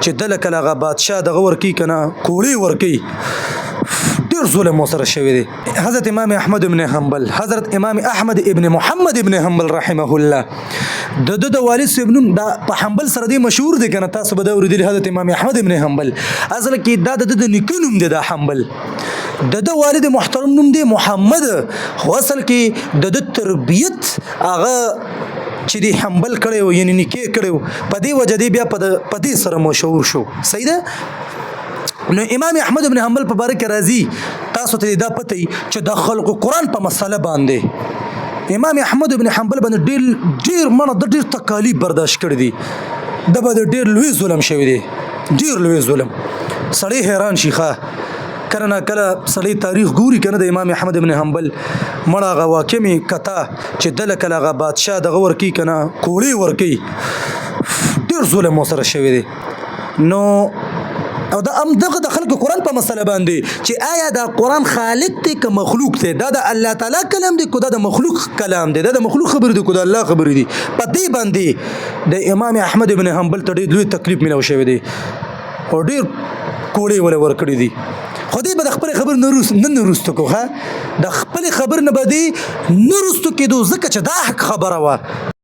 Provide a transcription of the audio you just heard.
چې دله کله هغه بادشاه دغه ورکي که نه کوړې ورکوي ډېر ظلم ورسره شوی دی. حضرت امام احمد ابن حنبل، حضرت امام احمد ابن محمد ابن حنبل رحمه الله، د د والد صاحب نوم دا په حنبل سره دی مشهور دی که نه، تاسو به دا اورېدلي حضرت امام احمد ابن حنبل. اصل کې دا د نیکه نوم دی دا حنبل، د والد محترم نوم دی محمد، خو اصل کې د تربیت هغه چې دی حنبل کړی و یعنې نیکه کړی و، په دې وجه دی بیا په دې سره مشهور شو. صحیح ده. نو امام احمد بن حنبل په باره کې راځي تاسو ته دا پته چې د خلق قرآن په مسله باندې امام احمد بن حنبل باندې ډېر منه د ډېر تکالیف برداشت کړي دي، د به د ډېر لوی ظلم شوی دی، ډېر لوی ظلم. سړی حیران شي ښه کله نه کله سړی تاریخ ګوري که نه د امام احمد بن حنبل مړه هغه واقع مې کته چې دله کله هغه بادشاه دغه ورکوي که نه کوړې ورکوي ډېر ظلم ورسره شوی دی. نو او دا دغه د خلق قرآن په مسله باندې چې آیا دا قرآن خالق دی که مخلوق دی، دا د الله تعالی کلام دی که دا د مخلوق کلام دی، دا د مخلوق خبرې دی که د الله خبرې دي، په دې باندې د امام احمد بن حنبل ته ډېر لوی تکلیف میلاو شوی دی او ډېر کوړې وله ورکړي دي. خو دې به د خپلې خبر نه وروسته کو، د خپلې خبر نه به دې نه وروسته کېدو ځکه چې دا حق خبره وه.